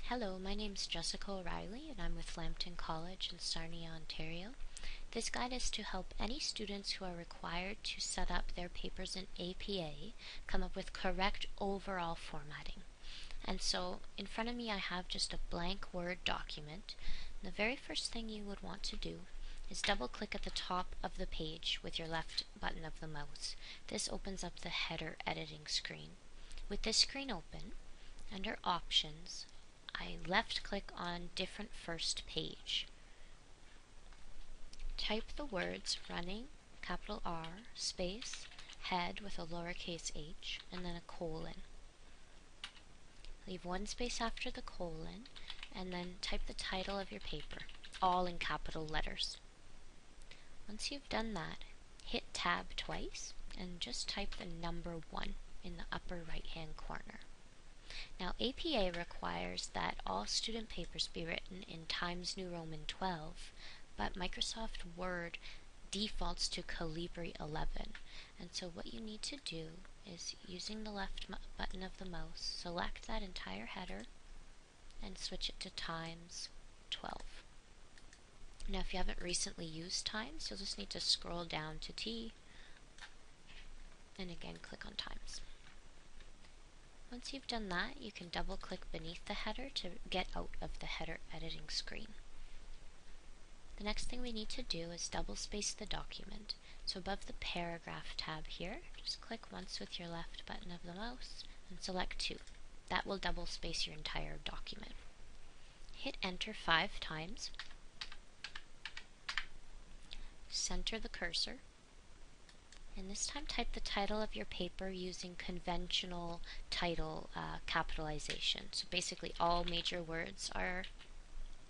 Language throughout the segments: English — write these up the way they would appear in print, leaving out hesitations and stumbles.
Hello, my name is Jessica O'Reilly and I'm with Lambton College in Sarnia, Ontario. This guide is to help any students who are required to set up their papers in APA come up with correct overall formatting. And so in front of me I have just a blank Word document. And the very first thing you would want to do is double click at the top of the page with your left button of the mouse. This opens up the header editing screen. With this screen open, under Options, I left click on Different First Page. Type the words running, capital R, space, head with a lowercase h, and then a colon. Leave one space after the colon, and then type the title of your paper, all in capital letters. Once you've done that, hit Tab twice, and just type the number 1 in the upper right hand corner. Now APA requires that all student papers be written in Times New Roman 12, but Microsoft Word defaults to Calibri 11. And so what you need to do is, using the left button of the mouse, select that entire header and switch it to Times 12. Now if you haven't recently used Times, you'll just need to scroll down to T and again click on Times. Once you've done that, you can double click beneath the header to get out of the header editing screen. The next thing we need to do is double space the document. So above the paragraph tab here, just click once with your left button of the mouse and select 2. That will double space your entire document. Hit enter 5 times. Center the cursor. And this time type the title of your paper using conventional title capitalization. So basically all major words are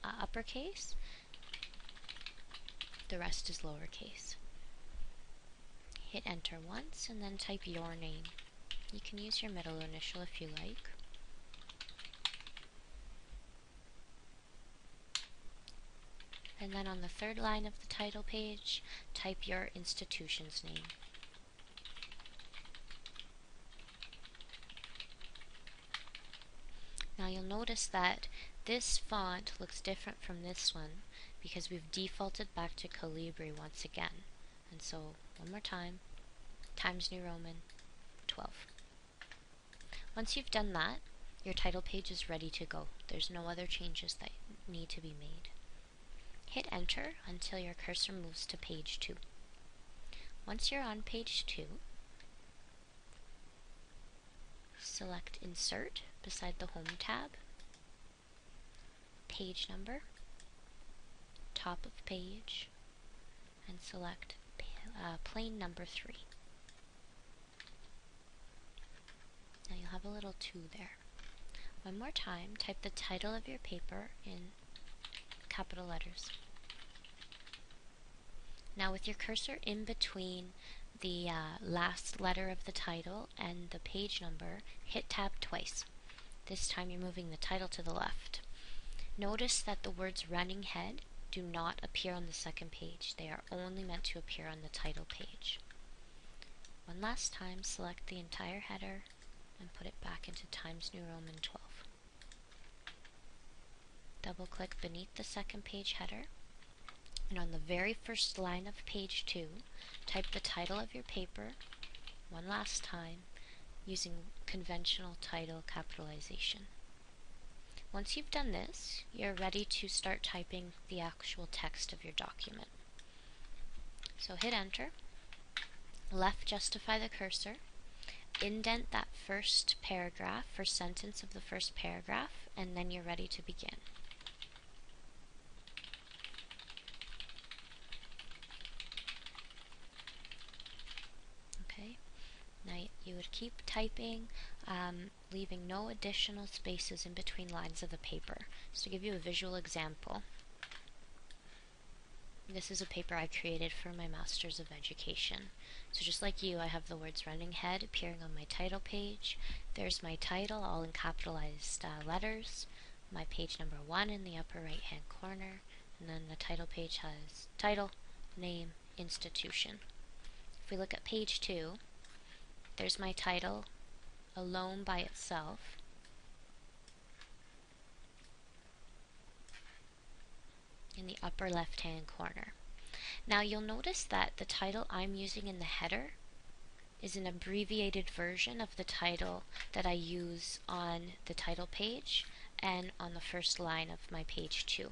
uppercase, the rest is lowercase. Hit enter once and then type your name. You can use your middle initial if you like. And then on the third line of the title page, type your institution's name. Now you'll notice that this font looks different from this one because we've defaulted back to Calibri once again. And so, one more time, Times New Roman 12. Once you've done that, your title page is ready to go. There's no other changes that need to be made. Hit enter until your cursor moves to page 2. Once you're on page 2, select Insert beside the Home tab, Page Number, Top of Page, and select Plain Number 3. Now you'll have a little 2 there. One more time, type the title of your paper in capital letters. Now with your cursor in between the last letter of the title and the page number, hit Tab twice. This time you're moving the title to the left. Notice that the words running head do not appear on the second page. They are only meant to appear on the title page. One last time, select the entire header and put it back into Times New Roman 12. Double click beneath the second page header, and on the very first line of page 2, type the title of your paper one last time using conventional title capitalization. Once you've done this, you're ready to start typing the actual text of your document. So hit enter, left justify the cursor, indent that first paragraph, first sentence of the first paragraph, and then you're ready to begin. Now you would keep typing, leaving no additional spaces in between lines of the paper. So to give you a visual example, this is a paper I created for my Master's of Education. So just like you, I have the words running head appearing on my title page. There's my title, all in capitalized letters, my page number 1 in the upper right hand corner, and then the title page has title, name, institution. If we look at page 2, there's my title alone by itself. upper left hand corner. Now you'll notice that the title I'm using in the header is an abbreviated version of the title that I use on the title page and on the first line of my page 2.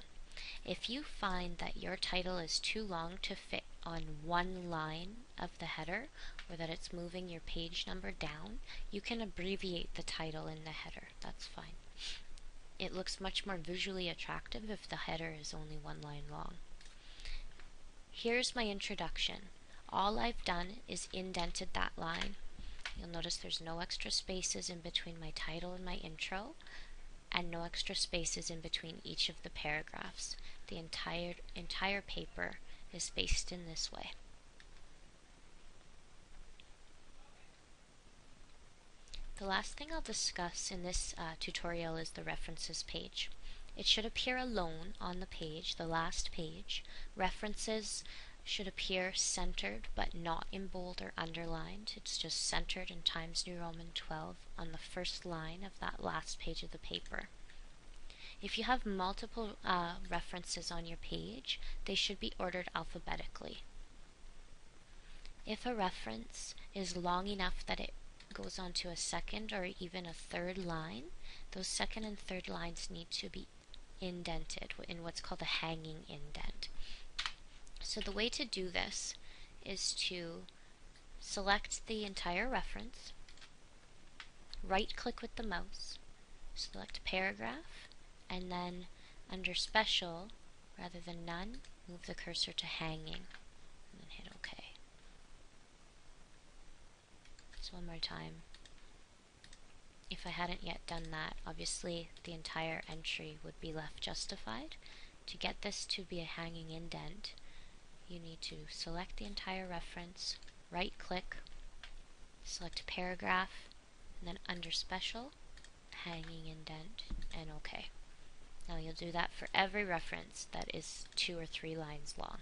If you find that your title is too long to fit on one line of the header, or that it's moving your page number down, you can abbreviate the title in the header. That's fine. It looks much more visually attractive if the header is only one line long. Here's my introduction. All I've done is indented that line. You'll notice there's no extra spaces in between my title and my intro, and no extra spaces in between each of the paragraphs. The entire paper is spaced in this way. The last thing I'll discuss in this tutorial is the references page. It should appear alone on the page, the last page. References should appear centered but not in bold or underlined. It's just centered in Times New Roman 12 on the first line of that last page of the paper. If you have multiple references on your page, they should be ordered alphabetically. If a reference is long enough that it goes on to a second or even a third line, those second and third lines need to be indented in what's called a hanging indent. So the way to do this is to select the entire reference, right-click with the mouse, select paragraph, and then under special, rather than none, move the cursor to hanging, and then hit OK. So one more time. If I hadn't yet done that, obviously the entire entry would be left justified. To get this to be a hanging indent, you need to select the entire reference, right-click, select paragraph, and then under special, hanging indent, and OK. Now you'll do that for every reference that is 2 or 3 lines long.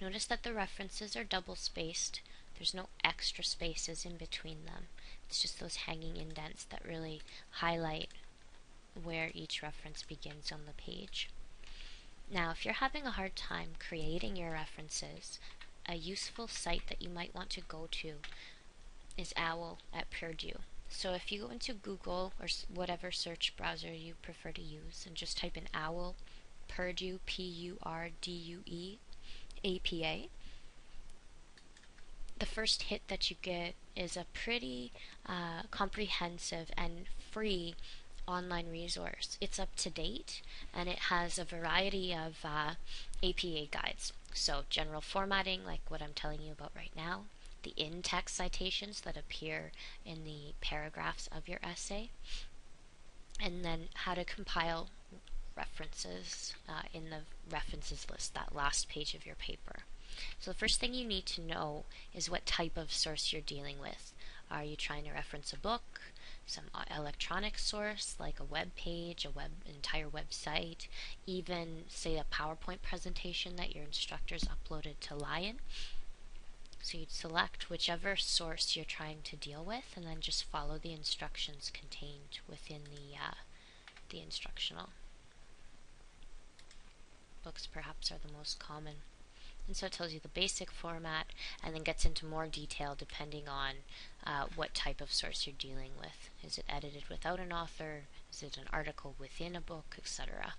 Notice that the references are double spaced. There's no extra spaces in between them. It's just those hanging indents that really highlight where each reference begins on the page. Now, if you're having a hard time creating your references, a useful site that you might want to go to is OWL at Purdue. So if you go into Google or whatever search browser you prefer to use and just type in OWL, Purdue, P-U-R-D-U-E, APA, the first hit that you get is a pretty comprehensive and free online resource. It's up to date and it has a variety of APA guides. So general formatting, like what I'm telling you about right now, the in-text citations that appear in the paragraphs of your essay, and then how to compile references in the references list, that last page of your paper. So the first thing you need to know is what type of source you're dealing with. Are you trying to reference a book, some electronic source like a web page, entire website, even say a PowerPoint presentation that your instructors uploaded to Lion? So you'd select whichever source you're trying to deal with and then just follow the instructions contained within the instructional. Books perhaps are the most common. And so it tells you the basic format and then gets into more detail depending on what type of source you're dealing with. Is it edited without an author? Is it an article within a book, etc.?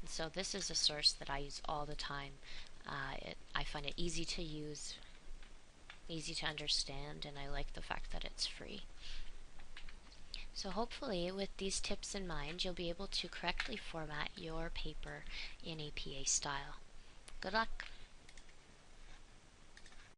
And so this is a source that I use all the time. I find it easy to use, easy to understand, and I like the fact that it's free. So hopefully with these tips in mind, you'll be able to correctly format your paper in APA style. Good luck!